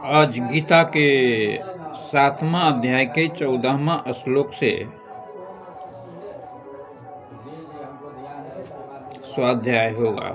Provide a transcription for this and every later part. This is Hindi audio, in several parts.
आज गीता के 7वां अध्याय के 14वां श्लोक से स्वाध्याय होगा,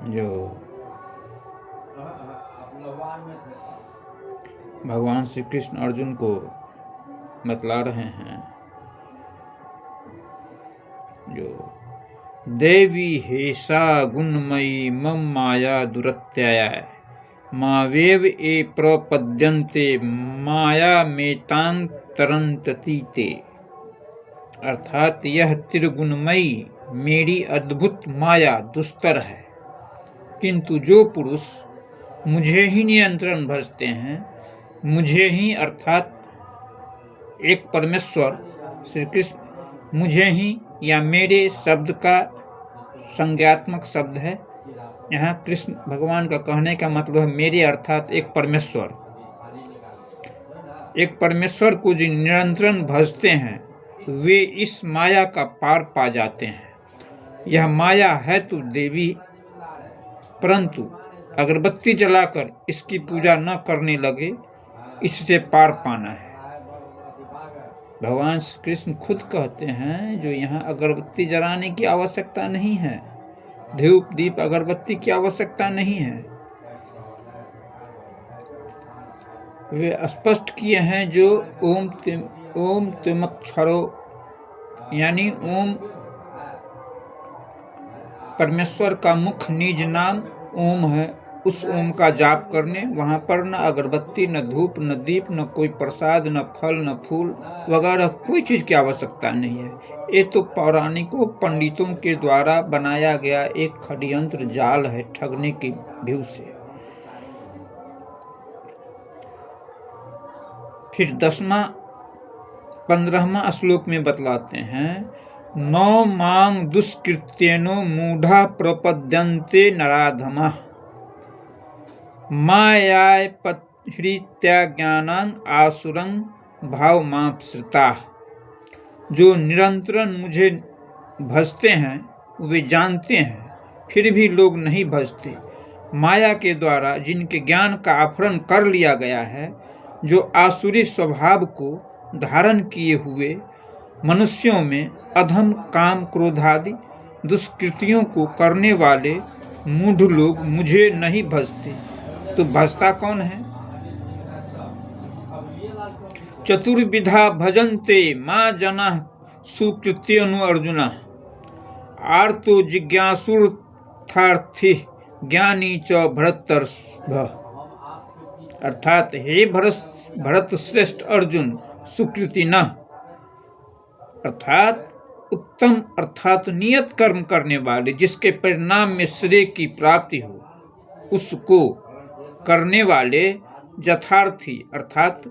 जो भगवान श्री कृष्ण अर्जुन को बतला रहे हैं। जो देवी हेषा गुणमयी मम माया दुरत्याया मावेव ए प्रपद्यन्ते माया मेतांग तरंतति ते। अर्थात यह त्रिगुणमयी मेरी अद्भुत माया दुस्तर है, किंतु जो पुरुष मुझे ही नियंत्रण भजते हैं, मुझे ही अर्थात एक परमेश्वर श्री कृष्ण मुझे ही या मेरे शब्द का संज्ञात्मक शब्द है। यहाँ कृष्ण भगवान का कहने का मतलब है मेरे अर्थात एक परमेश्वर को जो निरंतरण भजते हैं वे इस माया का पार पा जाते हैं। यह माया है तो देवी, परंतु अगरबत्ती जलाकर इसकी पूजा न करने लगे, इससे पार पाना है। भगवान श्री कृष्ण खुद कहते हैं जो यहाँ अगरबत्ती जलाने की आवश्यकता नहीं है, धूप दीप अगरबत्ती की आवश्यकता नहीं है। वे स्पष्ट किए हैं जो ओम त्रिमक्षरो यानी ओम परमेश्वर का मुख्य निज नाम ओम है, उस ओम का जाप करने, वहाँ पर न अगरबत्ती, न धूप, न दीप, न कोई प्रसाद, न फल, न फूल वगैरह कोई चीज़ की आवश्यकता नहीं है। ये तो पौराणिकों पंडितों के द्वारा बनाया गया एक षड्यंत्र जाल है, ठगने की व्यू से। फिर 15वां श्लोक में बतलाते हैं, नौ मांग दुष्कृत्येनो मूढ़ा प्रपद्यन्ते नराधमः मायाय पत्हृत्या ज्ञानं आसुरं भावमाप्सृता। जो निरंतरन मुझे भजते हैं वे जानते हैं, फिर भी लोग नहीं भजते। माया के द्वारा जिनके ज्ञान का अपहरण कर लिया गया है, जो आसुरी स्वभाव को धारण किए हुए मनुष्यों में अधम काम क्रोधादि दुष्कृतियों को करने वाले मूढ़ लोग मुझे नहीं भजते। तो भजता कौन है? चतुर्विधा भजन्ते मां जनः सुकृत्यनु अर्जुन आर्तो जिज्ञासुर्थार्थी ज्ञानी च भरतर्षभ। अर्थात हे भरत श्रेष्ठ अर्जुन, सुकृति न अर्थात उत्तम अर्थात नियत कर्म करने वाले, जिसके परिणाम में श्रेय की प्राप्ति हो, उसको करने वाले यथार्थी अर्थात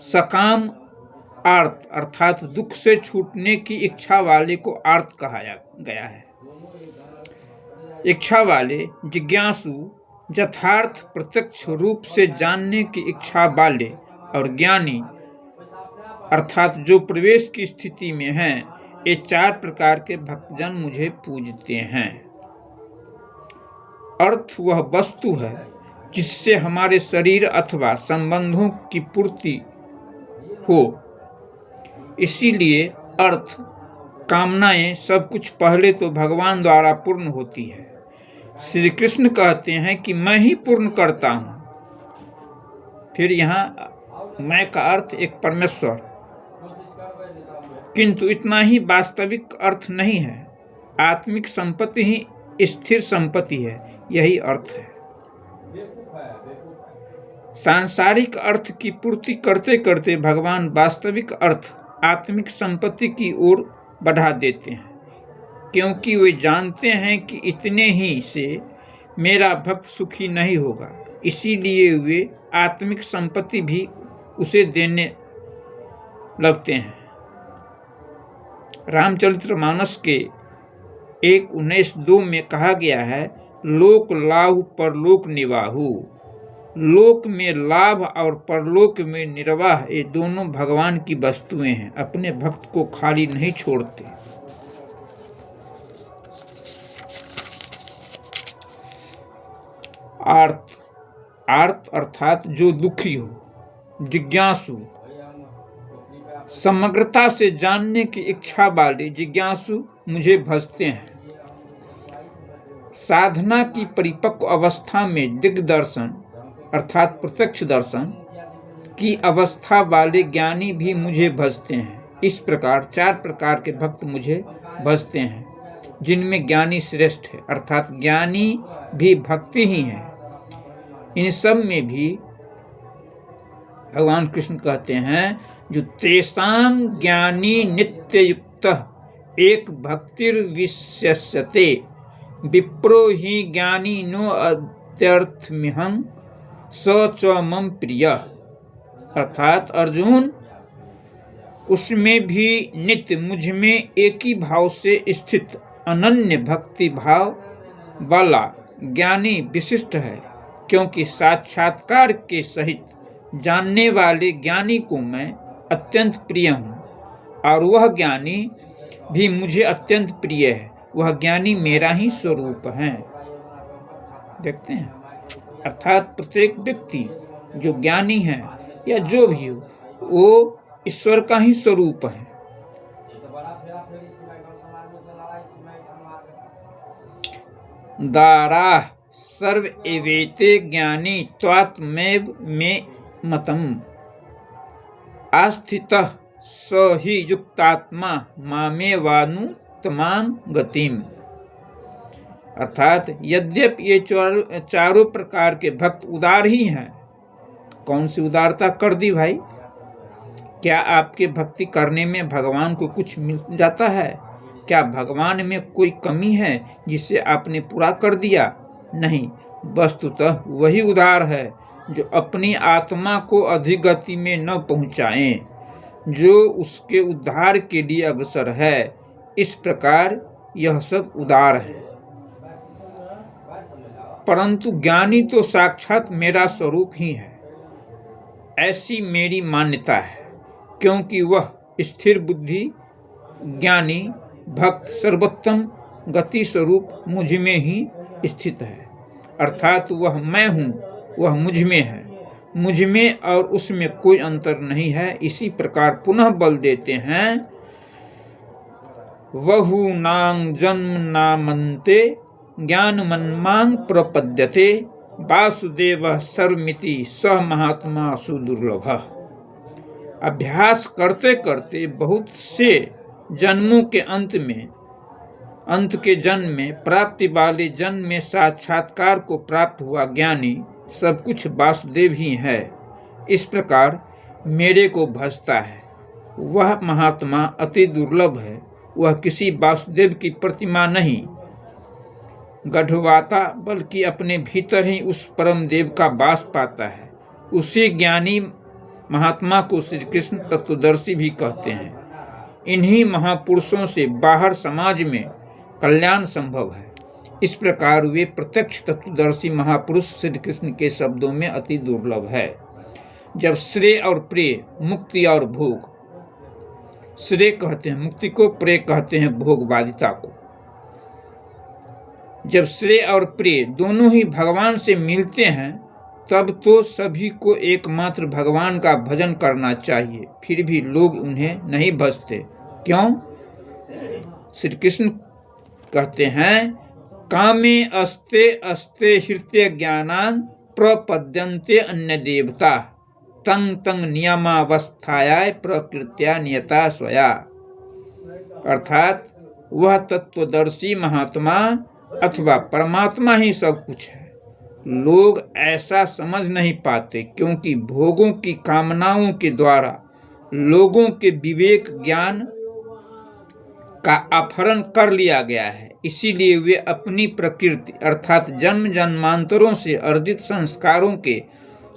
सकाम आर्त अर्थात दुख से छूटने की इच्छा वाले को आर्त कहा गया है। इच्छा वाले, जिज्ञासु यथार्थ प्रत्यक्ष रूप से जानने की इच्छा वाले, और ज्ञानी अर्थात जो प्रवेश की स्थिति में हैं। ये 4 प्रकार के भक्तजन मुझे पूजते हैं। अर्थ वह वस्तु है जिससे हमारे शरीर अथवा संबंधों की पूर्ति हो, इसीलिए अर्थ कामनाएं सब कुछ पहले तो भगवान द्वारा पूर्ण होती है। श्री कृष्ण कहते हैं कि मैं ही पूर्ण करता हूँ। फिर यहाँ मैं का अर्थ एक परमेश्वर, किंतु इतना ही वास्तविक अर्थ नहीं है। आत्मिक संपत्ति ही स्थिर संपत्ति है, यही अर्थ है। सांसारिक अर्थ की पूर्ति करते करते भगवान वास्तविक अर्थ आत्मिक संपत्ति की ओर बढ़ा देते हैं, क्योंकि वे जानते हैं कि इतने ही से मेरा भक्त सुखी नहीं होगा। इसीलिए वे आत्मिक संपत्ति भी उसे देने लगते हैं। रामचरितमानस के 1:19-2 में कहा गया है, लोक लाभ परलोक निवाहु। लोक में लाभ और परलोक में निर्वाह, ये दोनों भगवान की वस्तुएं हैं, अपने भक्त को खाली नहीं छोड़ते। आर्त आर्त अर्थात जो दुखी हो, जिज्ञासु समग्रता से जानने की इच्छा वाले जिज्ञासु मुझे भजते हैं। साधना की परिपक्व अवस्था में दिग्दर्शन अर्थात प्रत्यक्ष दर्शन की अवस्था वाले ज्ञानी भी मुझे भजते हैं। इस प्रकार 4 प्रकार के भक्त मुझे भजते हैं, जिनमें ज्ञानी श्रेष्ठ है अर्थात ज्ञानी भी भक्ति ही है। इन सब में भी भगवान कृष्ण कहते हैं जो तेषां ज्ञानी नित्य युक्त एक भक्तिर्विशस्यते विप्रो ही ज्ञानी नो अत्यर्थमिहं स च मम प्रिय। अर्थात अर्जुन, उसमें भी नित्य मुझ में एक ही भाव से स्थित अनन्य भक्ति भाव वाला ज्ञानी विशिष्ट है, क्योंकि साक्षात्कार के सहित जानने वाले ज्ञानी को मैं अत्यंत प्रिय हूँ और वह ज्ञानी भी मुझे अत्यंत प्रिय है। वह ज्ञानी मेरा ही स्वरूप है। देखते हैं, अर्थात प्रत्येक व्यक्ति जो ज्ञानी है या जो भी हो, वो ईश्वर का ही स्वरूप है। दारा सर्व एवेते ज्ञानी त्वात्मैव मे मतम् आस्थितः स ही युक्तात्मा मामेवानुत्तमां गतिम्। अर्थात यद्यपि ये चारों प्रकार के भक्त उदार ही हैं। कौन सी उदारता कर दी भाई? क्या आपके भक्ति करने में भगवान को कुछ मिल जाता है? क्या भगवान में कोई कमी है जिसे आपने पूरा कर दिया? नहीं, वस्तुतः वही उदार है जो अपनी आत्मा को अधोगति में न पहुँचाएं, जो उसके उद्धार के लिए अग्रसर है। इस प्रकार यह सब उदार है। परंतु ज्ञानी तो साक्षात मेरा स्वरूप ही है, ऐसी मेरी मान्यता है, क्योंकि वह स्थिर बुद्धि ज्ञानी भक्त सर्वोत्तम गति स्वरूप मुझ में ही स्थित है। अर्थात वह मैं हूँ, वह मुझ में है, मुझ में और उसमें कोई अंतर नहीं है। इसी प्रकार पुनः बल देते हैं, वहुनां जन्म नामन्ते ज्ञानमन्मां प्रपद्यते वासुदेवः सर्वमिति स महात्मा सुदुर्लभ। अभ्यास करते करते बहुत से जन्मों के अंत के जन्म में प्राप्ति वाले जन्म में साक्षात्कार को प्राप्त हुआ ज्ञानी सब कुछ वासुदेव ही है। इस प्रकार मेरे को भजता है। वह महात्मा अति दुर्लभ है। वह किसी वासुदेव की प्रतिमा नहीं गढ़वाता, बल्कि अपने भीतर ही उस परम देव का वास पाता है। उसी ज्ञानी महात्मा को श्री कृष्ण तत्वदर्शी भी कहते हैं। इन्हीं महापुरुषों से बाहर समाज में कल्याण संभव है। इस प्रकार वे प्रत्यक्ष तत्वदर्शी महापुरुष श्री कृष्ण के शब्दों में अति दुर्लभ है। जब श्रेय और प्रेय, मुक्ति और भोग, श्रेय कहते हैं मुक्ति को, प्रेय कहते हैं भोगवादिता को। जब श्रेय और प्रेय दोनों ही भगवान से मिलते हैं, तब तो सभी को एकमात्र भगवान का भजन करना चाहिए। फिर भी लोग उन्हें नहीं भजते। क्यों? श्री कृष्ण कहते हैं, कामे अस्ते अस्ते हृत्य ज्ञानान् प्रपद्यन्ते अन्य देवता तंग तंग नियमावस्थायाय प्रकृत्या नियता स्वया। अर्थात वह तत्वदर्शी महात्मा अथवा परमात्मा ही सब कुछ है। लोग ऐसा समझ नहीं पाते, क्योंकि भोगों की कामनाओं के द्वारा लोगों के विवेक ज्ञान का अपहरण कर लिया गया है। इसीलिए वे अपनी प्रकृति अर्थात जन्म जन्मांतरों से अर्जित संस्कारों के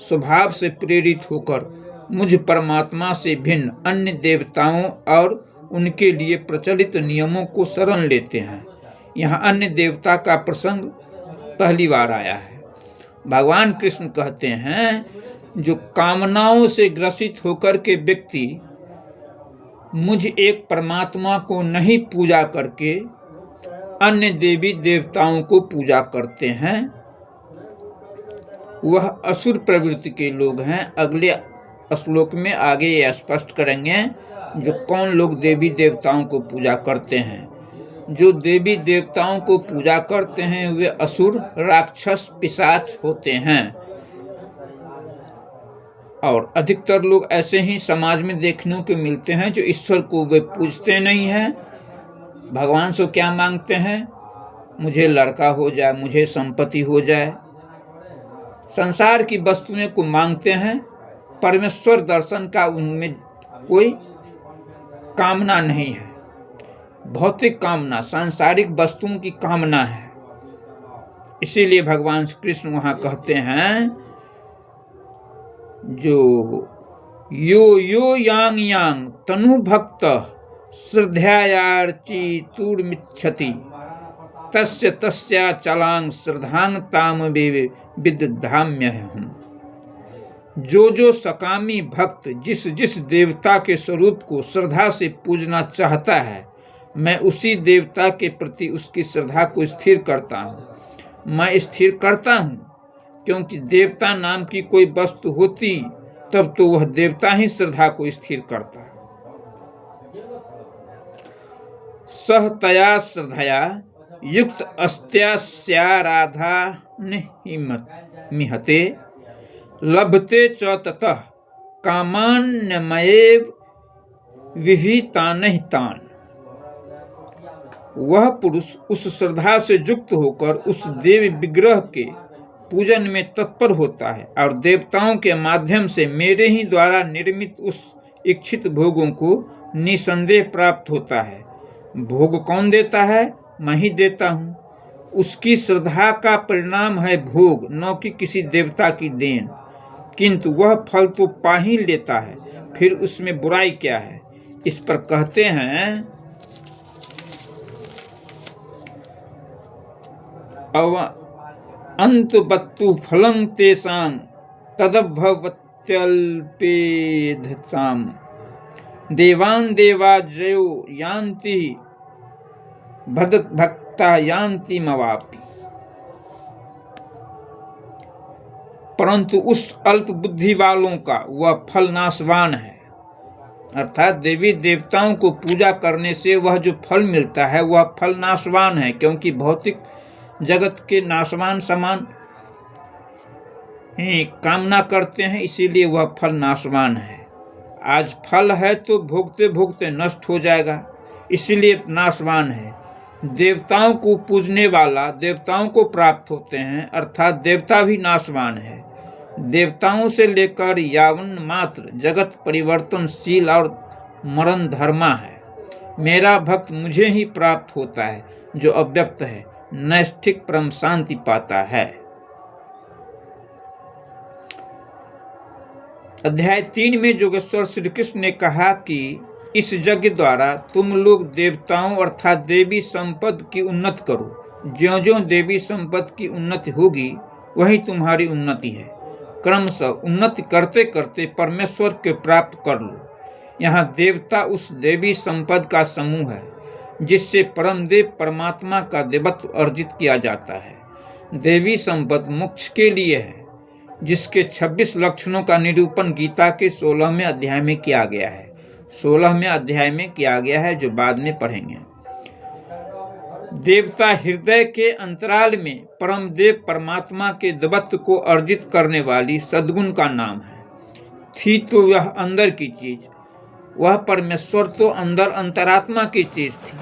स्वभाव से प्रेरित होकर मुझ परमात्मा से भिन्न अन्य देवताओं और उनके लिए प्रचलित नियमों को शरण लेते हैं। यहाँ अन्य देवता का प्रसंग पहली बार आया है। भगवान कृष्ण कहते हैं, जो कामनाओं से ग्रसित होकर के व्यक्ति मुझ एक परमात्मा को नहीं पूजा करके अन्य देवी देवताओं को पूजा करते हैं, वह असुर प्रवृत्ति के लोग हैं। अगले श्लोक में आगे ये स्पष्ट करेंगे जो कौन लोग देवी देवताओं को पूजा करते हैं। जो देवी देवताओं को पूजा करते हैं वे असुर, राक्षस, पिशाच होते हैं। और अधिकतर लोग ऐसे ही समाज में देखने को मिलते हैं जो ईश्वर को वे पूजते नहीं हैं। भगवान से क्या मांगते हैं? मुझे लड़का हो जाए, मुझे संपत्ति हो जाए, संसार की वस्तुएं को मांगते हैं। परमेश्वर दर्शन का उनमें कोई कामना नहीं है। भौतिक कामना, सांसारिक वस्तुओं की कामना है। इसीलिए भगवान श्री कृष्ण वहां कहते हैं जो यो यो यांग यांग तनु भक्त श्रद्धायार्ची तूर्मिच्छति तस्य तस्या चलांग श्रद्धांग ताम विदधाम्य हूँ। जो सकामी भक्त जिस जिस देवता के स्वरूप को श्रद्धा से पूजना चाहता है, मैं उसी देवता के प्रति उसकी श्रद्धा को स्थिर करता हूँ। मैं स्थिर करता हूँ क्योंकि देवता नाम की कोई वस्तु होती तब तो वह देवता ही श्रद्धा को स्थिर करता। सह तया श्रद्धया युक्त अस्त्यास्याराधा मिहते लभते च ततः कामान्यमयेव विहितान् तान्। वह पुरुष उस श्रद्धा से युक्त होकर उस देवी विग्रह के पूजन में तत्पर होता है और देवताओं के माध्यम से मेरे ही द्वारा निर्मित उस इच्छित भोगों को निसंदेह प्राप्त होता है। भोग कौन देता है? मैं ही देता हूँ। उसकी श्रद्धा का परिणाम है भोग, न कि किसी देवता की देन। किंतु वह फल तो पा ही लेता है, फिर उसमें बुराई क्या है? इस पर कहते हैं अंतबत्तु फलं तेषां तदभवत्यल्पेधसाम् देवान् देवाजयो यान्ति भक्ता यान्ति मवापि। परंतु उस अल्प बुद्धि वालों का वह फल नाशवान है। अर्थात देवी देवताओं को पूजा करने से वह जो फल मिलता है वह फल नाशवान है, क्योंकि भौतिक जगत के नाशवान समान ही कामना करते हैं, इसीलिए वह फल नाशवान है। आज फल है तो भोगते भोगते नष्ट हो जाएगा, इसीलिए नाशवान है। देवताओं को पूजने वाला देवताओं को प्राप्त होते हैं, अर्थात देवता भी नाशवान है। देवताओं से लेकर यावन मात्र जगत परिवर्तनशील और मरण धर्मा है। मेरा भक्त मुझे ही प्राप्त होता है जो अव्यक्त है, नैष्ठिक परम शांति पाता है। अध्याय 3 में योगेश्वर श्री कृष्ण ने कहा कि इस यज्ञ द्वारा तुम लोग देवताओं अर्थात देवी संपद की उन्नति करो। ज्यों-ज्यों देवी संपद की उन्नति होगी वही तुम्हारी उन्नति है। क्रमशः उन्नति करते करते परमेश्वर के प्राप्त कर लो। यहाँ देवता उस देवी संपद का समूह है जिससे परमदेव परमात्मा का देवत्व अर्जित किया जाता है। देवी संपद मोक्ष के लिए है, जिसके 26 लक्षणों का निरूपण गीता के 16वें अध्याय में किया गया है। 16वें अध्याय में किया गया है, जो बाद में पढ़ेंगे। देवता हृदय के अंतराल में परमदेव परमात्मा के देवत्व को अर्जित करने वाली सद्गुण का नाम है। थी तो वह अंदर की चीज, वह परमेश्वर तो अंदर अंतरात्मा की चीज थी।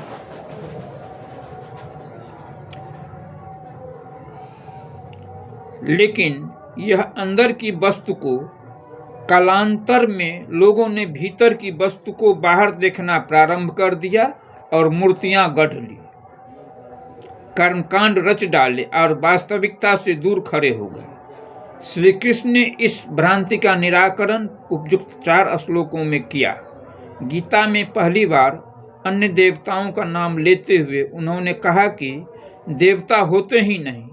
लेकिन यह अंदर की वस्तु को कालांतर में लोगों ने भीतर की वस्तु को बाहर देखना प्रारंभ कर दिया और मूर्तियां गढ़ ली, कर्मकांड रच डाले और वास्तविकता से दूर खड़े हो गए। श्री कृष्ण ने इस भ्रांति का निराकरण उपयुक्त 4 श्लोकों में किया। गीता में पहली बार अन्य देवताओं का नाम लेते हुए उन्होंने कहा कि देवता होते ही नहीं,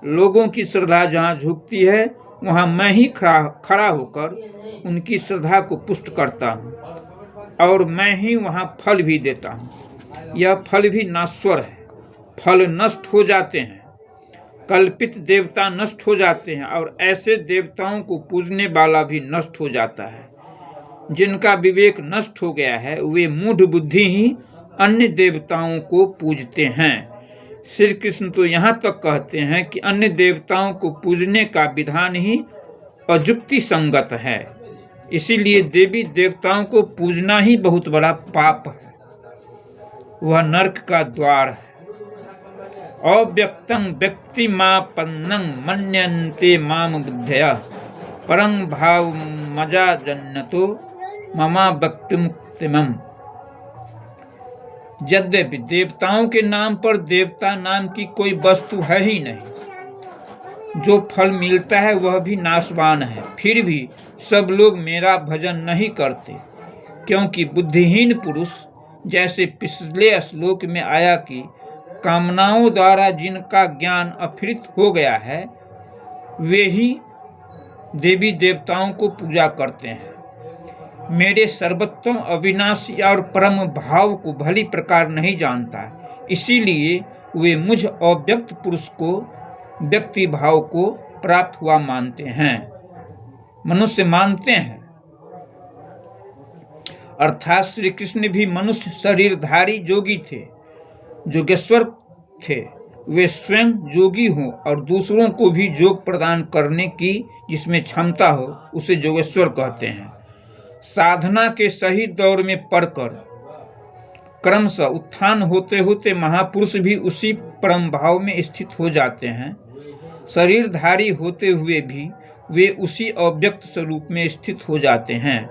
लोगों की श्रद्धा जहाँ झुकती है वहाँ मैं ही खड़ा होकर उनकी श्रद्धा को पुष्ट करता हूँ और मैं ही वहाँ फल भी देता हूँ। यह फल भी नाश्वर है, फल नष्ट हो जाते हैं। कल्पित देवता नष्ट हो जाते हैं और ऐसे देवताओं को पूजने वाला भी नष्ट हो जाता है। जिनका विवेक नष्ट हो गया है वे मूढ़ बुद्धि ही अन्य देवताओं को पूजते हैं। श्री कृष्ण तो यहाँ तक कहते हैं कि अन्य देवताओं को पूजने का विधान ही अयुक्ति संगत है। इसीलिए देवी देवताओं को पूजना ही बहुत बड़ा पाप है, वह नरक का द्वार है। अव्यक्तं व्यक्तिमापन्नं मन्यन्ते माम बुद्धया परं भावमजाजन्यतो ममा भक्तिमुक्तिमम्। यद्यपि देवताओं के नाम पर देवता नाम की कोई वस्तु है ही नहीं, जो फल मिलता है वह भी नाशवान है, फिर भी सब लोग मेरा भजन नहीं करते, क्योंकि बुद्धिहीन पुरुष, जैसे पिछले श्लोक में आया कि कामनाओं द्वारा जिनका ज्ञान अपहृत हो गया है वे ही देवी देवताओं को पूजा करते हैं। मेरे सर्वोत्तम अविनाशी और परम भाव को भली प्रकार नहीं जानता, इसीलिए वे मुझ अव्यक्त पुरुष को व्यक्ति भाव को प्राप्त हुआ मानते हैं, मनुष्य मानते हैं। अर्थात श्री कृष्ण भी मनुष्य शरीरधारी जोगी थे, जोगेश्वर थे। वे स्वयं जोगी हों और दूसरों को भी योग प्रदान करने की जिसमें क्षमता हो उसे जोगेश्वर कहते हैं। साधना के सही दौर में पड़कर क्रमशः उत्थान होते होते महापुरुष भी उसी परम भाव में स्थित हो जाते हैं। शरीरधारी होते हुए भी वे उसी अव्यक्त स्वरूप में स्थित हो जाते हैं।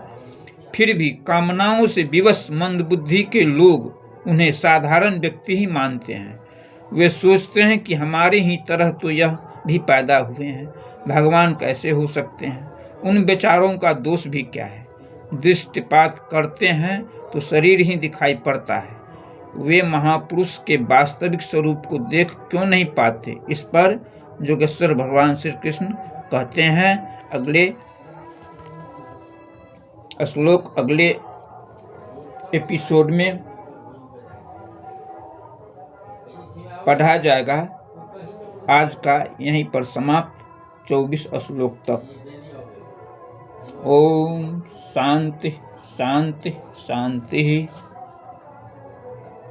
फिर भी कामनाओं से विवश मंदबुद्धि के लोग उन्हें साधारण व्यक्ति ही मानते हैं। वे सोचते हैं कि हमारे ही तरह तो यह भी पैदा हुए हैं, भगवान कैसे हो सकते हैं। उन बेचारों का दोष भी क्या है, दृष्टिपात करते हैं तो शरीर ही दिखाई पड़ता है, वे महापुरुष के वास्तविक स्वरूप को देख क्यों नहीं पाते। इस पर जोगेश्वर भगवान श्री कृष्ण कहते हैं। अगले श्लोक अगले एपिसोड में पढ़ा जाएगा। आज का यहीं पर समाप्त 24 श्लोक तक। ओम शांति शांति शांति।